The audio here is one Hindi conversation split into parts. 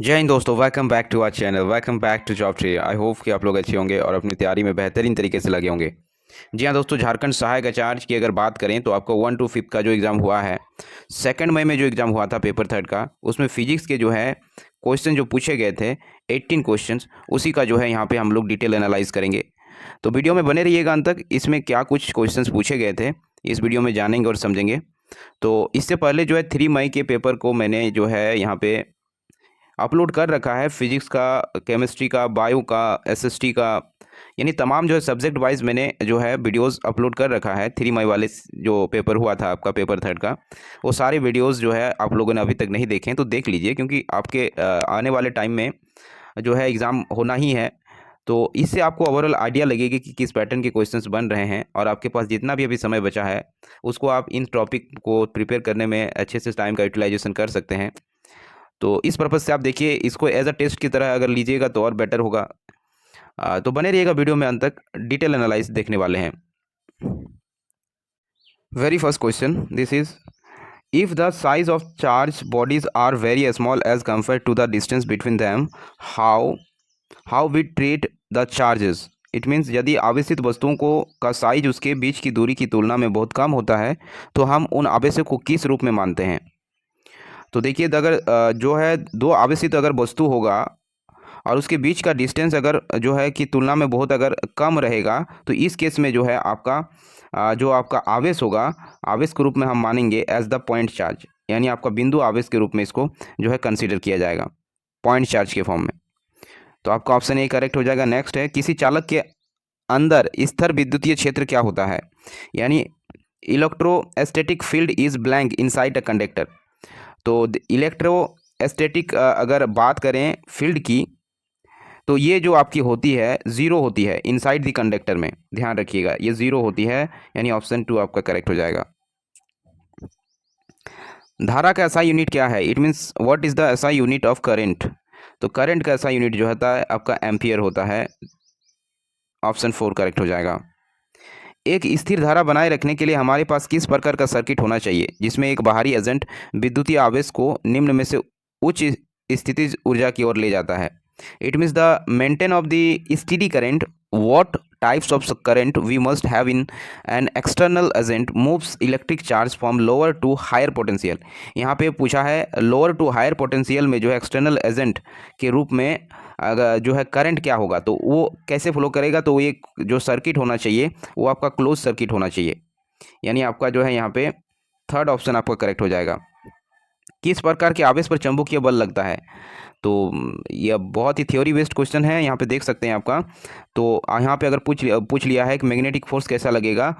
जय हिंद दोस्तों, welcome back to our channel. Welcome back to job tree. I hope कि आप लोग अच्छे होंगे और अपनी तैयारी में बेहतरीन तरीके से लगे होंगे। जी हाँ दोस्तों, झारखंड सहायक आचार्य की अगर बात करें तो आपको 1 to 5 का जो एग्ज़ाम हुआ है, 2 मई में जो एग्ज़ाम हुआ था पेपर थर्ड का, उसमें फिजिक्स के जो है क्वेश्चन जो पूछे गए थे 18 क्वेश्चंस, उसी का जो है यहाँ पे हम लोग डिटेल एनालाइज करेंगे। तो वीडियो में बने रहिएगा अंत तक। इसमें क्या कुछ क्वेश्चंस पूछे गए थे इस वीडियो में जानेंगे और समझेंगे। तो इससे पहले जो है 3 मई के पेपर को मैंने जो है यहाँ पे अपलोड कर रखा है। फिजिक्स का, केमिस्ट्री का, बायो का, एसएसटी का, यानी तमाम जो है सब्जेक्ट वाइज मैंने जो है वीडियोस अपलोड कर रखा है। 3 मई वाले जो पेपर हुआ था आपका पेपर थर्ड का, वो सारे वीडियोस जो है आप लोगों ने अभी तक नहीं देखे हैं तो देख लीजिए, क्योंकि आपके आने वाले टाइम में जो है एग्ज़ाम होना ही है। तो इससे आपको ओवरऑल आइडिया लगेगी कि किस पैटर्न के क्वेश्चंस बन रहे हैं, और आपके पास जितना भी अभी समय बचा है उसको आप इन टॉपिक को प्रिपेयर करने में अच्छे से टाइम का यूटिलाइजेशन कर सकते हैं। तो इस पर्पज़ से आप देखिए, इसको एज अ टेस्ट की तरह अगर लीजिएगा तो और बेटर होगा। तो बने रहिएगा वीडियो में अंत तक, डिटेल एनालाइज देखने वाले हैं। Very first question this is, if the size of charged bodies are very small as compared to the distance between them, how how we treat the charges। It means यदि आवेशित वस्तुओं को का साइज उसके बीच की दूरी की तुलना में बहुत कम होता है तो हम उन आवेशों को किस रूप में मानते हैं। तो देखिए, अगर जो है दो आवेशित अगर वस्तु होगा और उसके बीच का डिस्टेंस अगर जो है कि तुलना में बहुत अगर कम रहेगा, तो इस केस में जो है आपका जो आपका आवेश होगा, आवेश के रूप में हम मानेंगे एज द पॉइंट चार्ज, यानी आपका बिंदु आवेश के रूप में इसको जो है कंसीडर किया जाएगा पॉइंट चार्ज के फॉर्म में। तो आपका ऑप्शन ए करेक्ट हो जाएगा। नेक्स्ट है, किसी चालक के अंदर स्थिर विद्युतीय क्षेत्र क्या होता है, यानी electrostatic field is blank inside a conductor. तो इलेक्ट्रोस्टैटिक अगर बात करें फील्ड की, तो ये जो आपकी होती है ज़ीरो होती है इनसाइड द कंडक्टर में, ध्यान रखिएगा ये ज़ीरो होती है, यानी ऑप्शन 2 आपका करेक्ट हो जाएगा। धारा का एसआई यूनिट क्या है, it means what is the SI unit of current. तो करंट का एसआई यूनिट जो होता है आपका एम्पियर होता है, ऑप्शन 4 करेक्ट हो जाएगा। एक स्थिर धारा बनाए रखने के लिए हमारे पास किस प्रकार का सर्किट होना चाहिए जिसमें एक बाहरी एजेंट विद्युतीय आवेश को निम्न में से उच्च स्थितिज ऊर्जा की ओर ले जाता है। It means the maintain of the steady current, what types of current we must have in an external agent moves electric charge from lower to higher potential। यहाँ पे पूछा है लोअर टू हायर पोटेंशियल में जो है एक्सटर्नल एजेंट के रूप में अगर जो है करंट क्या होगा, तो वो कैसे फ्लो करेगा, तो ये जो सर्किट होना चाहिए वो आपका क्लोज सर्किट होना चाहिए, यानी आपका जो है यहाँ पे थर्ड ऑप्शन आपका करेक्ट हो जाएगा। किस प्रकार के आवेश पर चुंबकीय बल लगता है, तो यह बहुत ही थ्योरी बेस्ड क्वेश्चन है, यहाँ पे देख सकते हैं आपका। तो यहाँ पे अगर पूछ लिया है कि मैग्नेटिक फोर्स कैसा लगेगा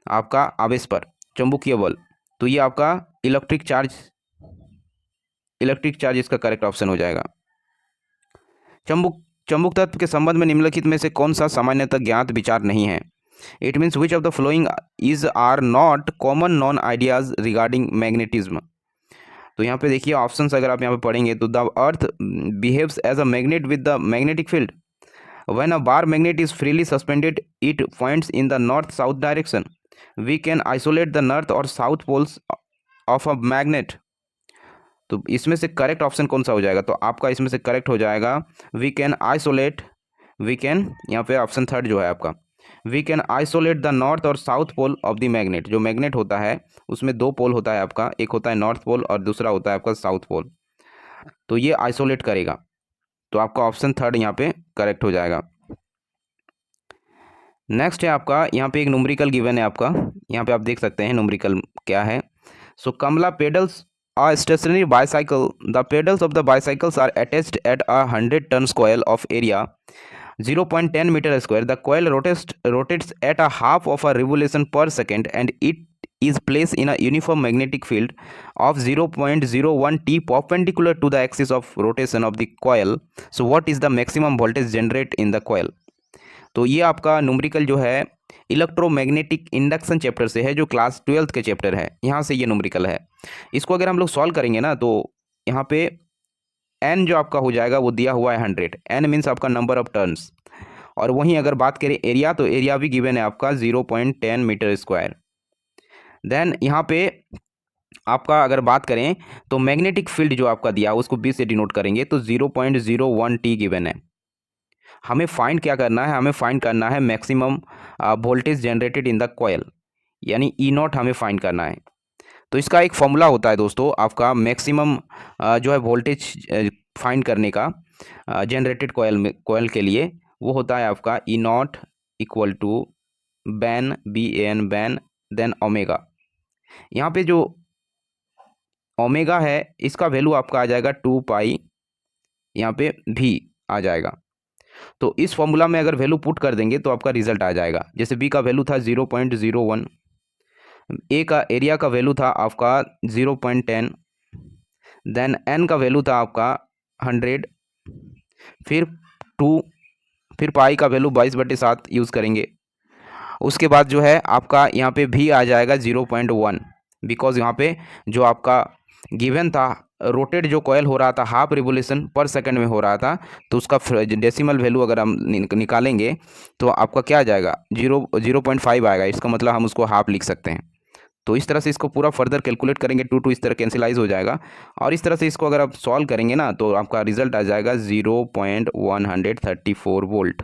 आपका आवेश पर चुंबकीय बल, तो ये आपका इलेक्ट्रिक चार्ज इसका करेक्ट ऑप्शन हो जाएगा। चुंबक तत्व के संबंध में निम्नलिखित में से कौन सा सामान्यतः ज्ञात विचार नहीं है। It means which of the following is are not common known ideas regarding magnetism. तो यहाँ पे देखिए ऑप्शंस अगर आप यहाँ पे पढ़ेंगे तो the earth behaves as a magnet with the magnetic field, when a bar magnet is freely suspended it points in the north south direction, we can isolate the north और south poles of a magnet. तो इसमें से करेक्ट ऑप्शन कौन सा हो जाएगा, तो आपका इसमें से करेक्ट हो जाएगा we can isolate, we can, यहाँ पे ऑप्शन थर्ड जो है आपका, we can isolate the north और south pole of the magnet. जो मैग्नेट होता है उसमें दो पोल होता है आपका, एक होता है नॉर्थ पोल और दूसरा होता है आपका साउथ पोल, तो ये आइसोलेट करेगा। तो आपका ऑप्शन थर्ड यहाँ पे करेक्ट हो जाएगा। नेक्स्ट है आपका, यहाँ पे एक न्यूमेरिकल गिवन है आपका, यहाँ पे आप देख सकते हैं न्यूमेरिकल क्या है। सो कमला pedals a stationary bicycle, the pedals of the bicycles are attached at a 100-ton coil of area 0.10 meter square। The coil rotates at a half of a revolution per second and it is placed in a uniform magnetic field of 0.01 t perpendicular to the axis of rotation of the coil। So what is the maximum voltage generated in the coil। तो ये आपका न्यूमेरिकल जो है इलेक्ट्रोमैग्नेटिक इंडक्शन चैप्टर से है, जो क्लास 12th के चैप्टर है, यहाँ से ये न्यूमेरिकल है। इसको अगर हम लोग सॉल्व करेंगे ना, तो यहाँ पे एन जो आपका हो जाएगा वो दिया हुआ है 100, एन मीन्स आपका नंबर ऑफ टर्न्स, और वहीं अगर बात करें एरिया, तो एरिया भी गिवन है आपका 0.10 मीटर स्क्वायर। देन यहाँ पे आपका अगर बात करें तो मैग्नेटिक फील्ड जो आपका दिया उसको बी से डिनोट करेंगे तो 0.01 टी गिवन है। हमें फाइंड क्या करना है, हमें फाइंड करना है maximum voltage generated in the coil, यानी ई नॉट हमें फाइंड करना है। तो इसका एक फॉर्मूला होता है दोस्तों, आपका मैक्सिमम जो है वोल्टेज फाइंड करने का जनरेटेड कॉइल के लिए, वो होता है आपका E not equal to ban B A N ban then omega. यहाँ पे जो ओमेगा है इसका वैल्यू आपका आ जाएगा 2 पाई, यहाँ पे भी आ जाएगा। तो इस फॉर्मूला में अगर वैल्यू पुट कर देंगे तो आपका रिजल्ट आ जाएगा। जैसे बी का वैल्यू था 0.01, ए का एरिया का वैल्यू था आपका 0.10, देन एन का वैल्यू था आपका 100, फिर 2, फिर पाई का वैल्यू 22/7 यूज़ करेंगे। उसके बाद जो है आपका यहाँ पे भी आ जाएगा 0.1, बिकॉज यहाँ पे जो आपका गिवन था रोटेट जो कॉयल हो रहा था हाफ रिवोल्यूशन पर सेकंड में हो रहा था, तो उसका डेसिमल वैल्यू अगर हम निकालेंगे तो आपका क्या आ जाएगा 0.5 आएगा। इसका मतलब हम उसको हाफ लिख सकते हैं। तो इस तरह से इसको पूरा फर्दर कैलकुलेट करेंगे, 2 इस तरह कैंसिलाइज हो जाएगा, और इस तरह से इसको अगर आप सॉल्व करेंगे ना तो आपका रिजल्ट आ जाएगा 0.134 वोल्ट,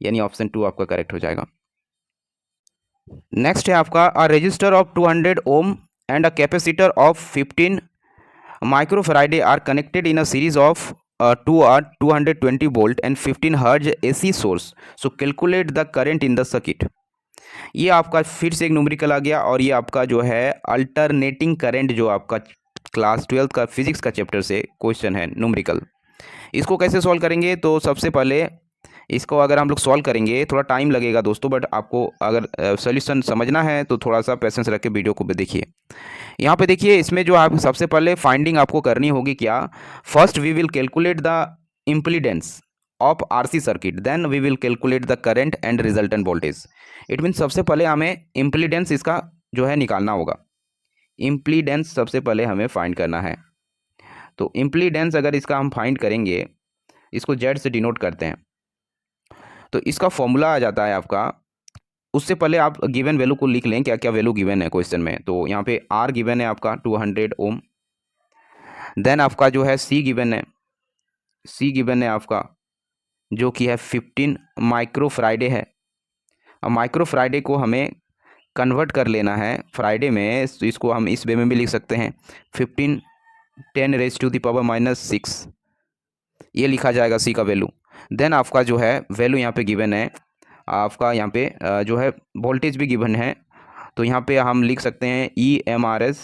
यानी ऑप्शन 2 आपका करेक्ट हो जाएगा। नेक्स्ट है आपका a register of 200 ohm and a capacitor of 15 microfarad are connected in a series of 220 volt and 15 hertz AC source, so calculate the current in the circuit. ये आपका फिर से एक न्यूमेरिकल आ गया, और ये आपका जो है अल्टरनेटिंग करंट जो आपका क्लास 12 का फिजिक्स का चैप्टर से क्वेश्चन है न्यूमेरिकल। इसको कैसे सॉल्व करेंगे, तो सबसे पहले इसको अगर हम लोग सॉल्व करेंगे थोड़ा टाइम लगेगा दोस्तों, बट आपको अगर सॉल्यूशन समझना है तो थोड़ा सा पेशेंस रख के वीडियो को देखिए। यहाँ पे देखिए, इसमें जो आप सबसे पहले फाइंडिंग आपको करनी होगी क्या, first we will calculate the impedance of RC circuit, then we will calculate the current and resultant voltage. It mean सबसे पहले हमें इम्पीडेंस इसका जो है निकालना होगा। इम्पीडेंस सबसे पहले हमें फाइंड करना है। तो इम्पीडेंस अगर इसका हम फाइंड करेंगे, इसको जेड से डिनोट करते हैं, तो इसका फॉर्मूला आ जाता है आपका। उससे पहले आप गिवन वैल्यू को लिख लें, क्या क्या वैल्यू गिवन है क्वेश्चन में। तो यहाँ पे आर गिवन है आपका 200 ओम, देन आपका जो है सी गिवन है, सी गिवन है आपका जो कि है 15 माइक्रो फ्राइडे है। अब माइक्रो फ्राइडे को हमें कन्वर्ट कर लेना है फ्राइडे में, तो इसको हम इस वे में भी लिख सकते हैं 15 10⁻⁻⁶, ये लिखा जाएगा सी का वैल्यू। देन आपका जो है वैल्यू यहाँ पे गिवन है आपका, यहाँ पे जो है वोल्टेज भी गिवन है, तो यहाँ पे हम लिख सकते हैं EMRS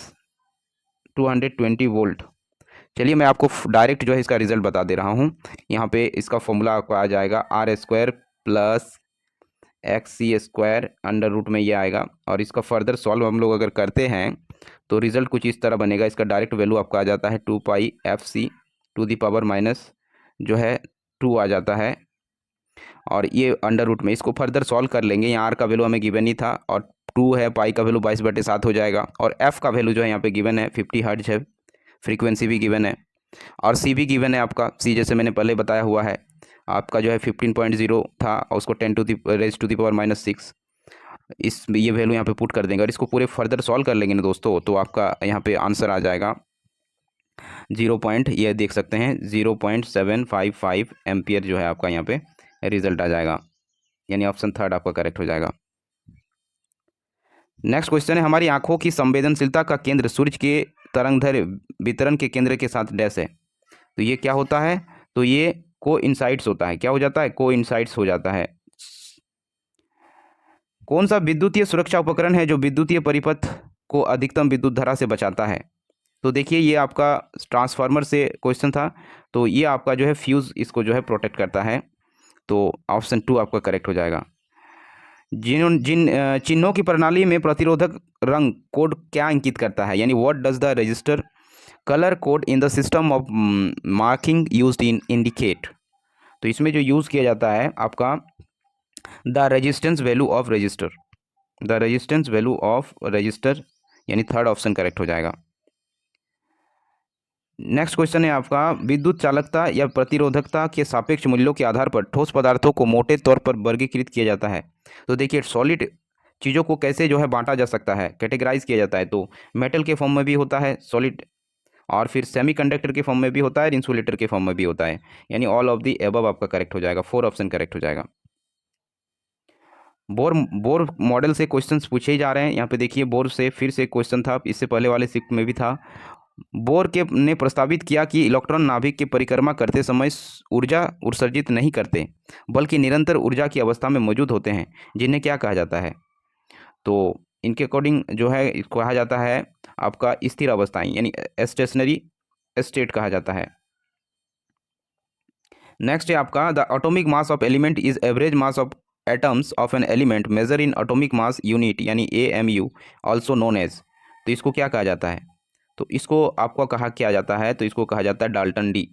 220 वोल्ट। चलिए मैं आपको डायरेक्ट जो है इसका रिजल्ट बता दे रहा हूँ। यहाँ पे इसका फॉर्मूला आपको आ जाएगा R² + XC² अंडर रूट में ये आएगा, और इसका फर्दर सॉल्व हम लोग अगर करते हैं तो रिजल्ट कुछ इस तरह बनेगा। इसका डायरेक्ट वैल्यू आपका आ जाता है 2 pi FC to the power minus जो है 2 आ जाता है, और ये अंडर रूट में इसको फर्दर सॉल्व कर लेंगे। यहाँ आर का वैल्यू हमें गिवन ही था, और 2 है, पाई का वैल्यू 22/7 हो जाएगा, और एफ का वैल्यू जो है यहाँ पे गिवन है 50 हर्ट्ज है, फ्रीक्वेंसी भी गिवन है, और सी भी गिवन है आपका। सी जैसे मैंने पहले बताया हुआ है आपका जो है 15.0 था, और उसको 10⁻⁻⁶ इस ये वैल्यू यहाँ पे पुट कर देंगे, और इसको पूरे फर्दर सॉल्व कर लेंगे ना दोस्तों, तो आपका यहाँ पे आंसर आ जाएगा 0 पॉइंट, ये देख सकते हैं 0.755 एम्पियर जो है आपका यहाँ पे रिजल्ट आ जाएगा, यानी ऑप्शन 3 आपका करेक्ट हो जाएगा। नेक्स्ट क्वेश्चन है, हमारी आंखों की संवेदनशीलता का केंद्र सूर्य के तरंगदैर्घ्य वितरण के केंद्र के साथ डैश है। तो ये क्या होता है, तो ये कोइंसाइड्स होता है। क्या हो जाता है, कोइंसाइड्स हो जाता है। कौन सा विद्युतीय सुरक्षा उपकरण है जो विद्युतीय परिपथ को अधिकतम विद्युत धारा से बचाता है। तो देखिए ये आपका ट्रांसफार्मर से क्वेश्चन था, तो ये आपका जो है फ्यूज़ इसको जो है प्रोटेक्ट करता है, तो ऑप्शन 2 आपका करेक्ट हो जाएगा। जिन जिन चिन्हों की प्रणाली में प्रतिरोधक रंग कोड क्या इंगित करता है, यानी what does the register colour code in the system of marking used in indicate. तो इसमें जो यूज़ किया जाता है आपका the resistance value of register, the resistance value of register, यानी 3rd ऑप्शन करेक्ट हो जाएगा। नेक्स्ट क्वेश्चन है आपका, विद्युत चालकता या प्रतिरोधकता के सापेक्ष मूल्यों के आधार पर ठोस पदार्थों को मोटे तौर पर वर्गीकृत किया जाता है। तो देखिए सॉलिड चीज़ों को कैसे जो है बांटा जा सकता है, कैटेगराइज किया जाता है, तो मेटल के फॉर्म में भी होता है सॉलिड, और फिर सेमीकंडक्टर के फॉर्म में भी होता है, इंसुलेटर के फॉर्म में भी होता है। यानी ऑल ऑफ दी एबव आपका करेक्ट हो जाएगा, 4 ऑप्शन करेक्ट हो जाएगा। बोर बोर मॉडल से क्वेश्चंस पूछे ही जा रहे हैं। यहाँ पे देखिए बोर से फिर से क्वेश्चन था, इससे पहले वाले शिफ्ट में भी था। बोर के ने प्रस्तावित किया कि इलेक्ट्रॉन नाभिक की परिक्रमा करते समय ऊर्जा उत्सर्जित नहीं करते, बल्कि निरंतर ऊर्जा की अवस्था में मौजूद होते हैं, जिन्हें क्या कहा जाता है? तो इनके अकॉर्डिंग जो है इसको कहा जाता है आपका स्थिर अवस्थाएं, यानी स्टेशनरी स्टेट कहा जाता है। नेक्स्ट है आपका the atomic mass of element is average mass of atoms of an element measured in atomic mass unit, यानी AMU ऑल्सो नोन एज। तो इसको क्या कहा जाता है? तो इसको आपको कहा क्या जाता है? तो इसको कहा जाता है डाल्टन डी।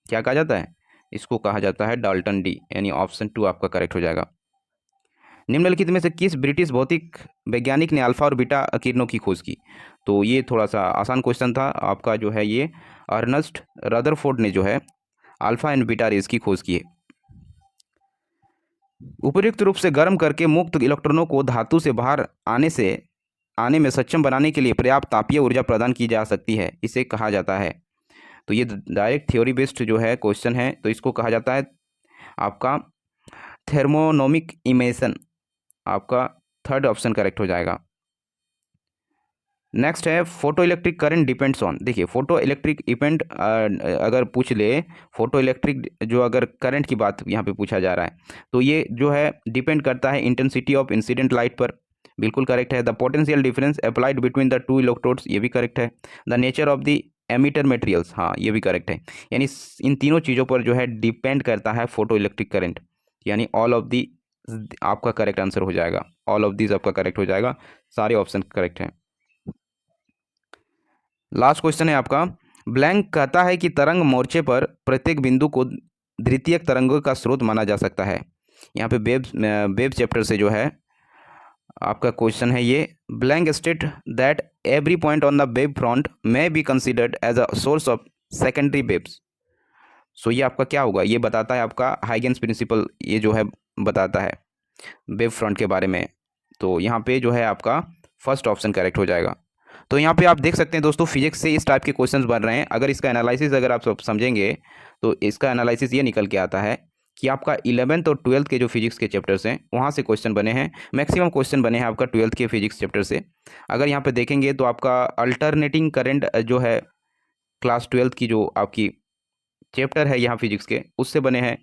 क्या कहा जाता है? इसको कहा जाता है डाल्टन डी, यानी ऑप्शन 2 आपका करेक्ट हो जाएगा। निम्नलिखित में से किस ब्रिटिश भौतिक वैज्ञानिक ने अल्फा और बीटा किरणों की खोज की? तो ये थोड़ा सा आसान क्वेश्चन था आपका, जो है ये अर्नस्ट रदरफोर्ड ने जो है अल्फा एंड बीटा रेज की खोज की है। उपयुक्त रूप से गर्म करके मुक्त इलेक्ट्रॉनों को धातु से बाहर आने में सक्षम बनाने के लिए पर्याप्त तापीय ऊर्जा प्रदान की जा सकती है, इसे कहा जाता है। तो ये डायरेक्ट थ्योरी बेस्ड जो है क्वेश्चन है, तो इसको कहा जाता है आपका थर्मोनोमिक इमेशन। आपका थर्ड ऑप्शन करेक्ट हो जाएगा। नेक्स्ट है photo electric current depends on. देखिए फोटो इलेक्ट्रिक इवेंट अगर पूछ ले, फोटो इलेक्ट्रिक जो अगर करंट की बात यहाँ पे पूछा जा रहा है, तो ये जो है डिपेंड करता है इंटेंसिटी ऑफ इंसिडेंट लाइट पर। बिल्कुल करेक्ट है। The potential difference applied between the two electrodes, ये भी करेक्ट है। The nature of the emitter materials, हाँ ये भी करेक्ट है। यानी इन तीनों चीज़ों पर जो है डिपेंड करता है फोटो इलेक्ट्रिक करंट, यानी ऑल ऑफ दी आपका करेक्ट आंसर हो जाएगा। ऑल ऑफ दिस आपका करेक्ट हो जाएगा, सारे ऑप्शन करेक्ट हैं। लास्ट क्वेश्चन है आपका, ब्लैंक कहता है कि तरंग मोर्चे पर प्रत्येक बिंदु को द्वितीयक तरंगों का स्रोत माना जा सकता है। यहाँ पे वेब चैप्टर से जो है आपका क्वेश्चन है ये, blank state that every point on the web front may be considered as a source of secondary webs. So ये आपका क्या होगा? ये बताता है आपका हाइगेंस प्रिंसिपल, ये जो है बताता है वेब फ्रंट के बारे में। तो यहाँ पे जो है आपका फर्स्ट ऑप्शन करेक्ट हो जाएगा। तो यहाँ पे आप देख सकते हैं दोस्तों, फिजिक्स से इस टाइप के क्वेश्चंस बन रहे हैं। अगर इसका एनालिसिस अगर आप सब समझेंगे तो इसका एनालिसिस ये निकल के आता है कि आपका 11th और 12th के जो फिजिक्स के चैप्टर्स हैं वहाँ से क्वेश्चन बने हैं। मैक्सिमम क्वेश्चन बने हैं आपका 12th के फिजिक्स चैप्टर से। अगर यहाँ पे देखेंगे तो आपका अल्टरनेटिंग करंट जो है क्लास 12th की जो आपकी चैप्टर है यहाँ फिजिक्स के, उससे बने हैं।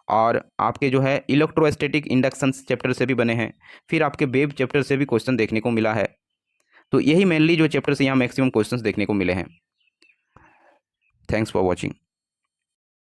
और आपके जो है इलेक्ट्रोस्टैटिक इंडक्शन चैप्टर से भी बने हैं। फिर आपके वेव चैप्टर से भी क्वेश्चन देखने को मिला है। तो यही मेनली जो चैप्टर से यहाँ मैक्सिमम क्वेश्चंस देखने को मिले हैं। Thanks for watching.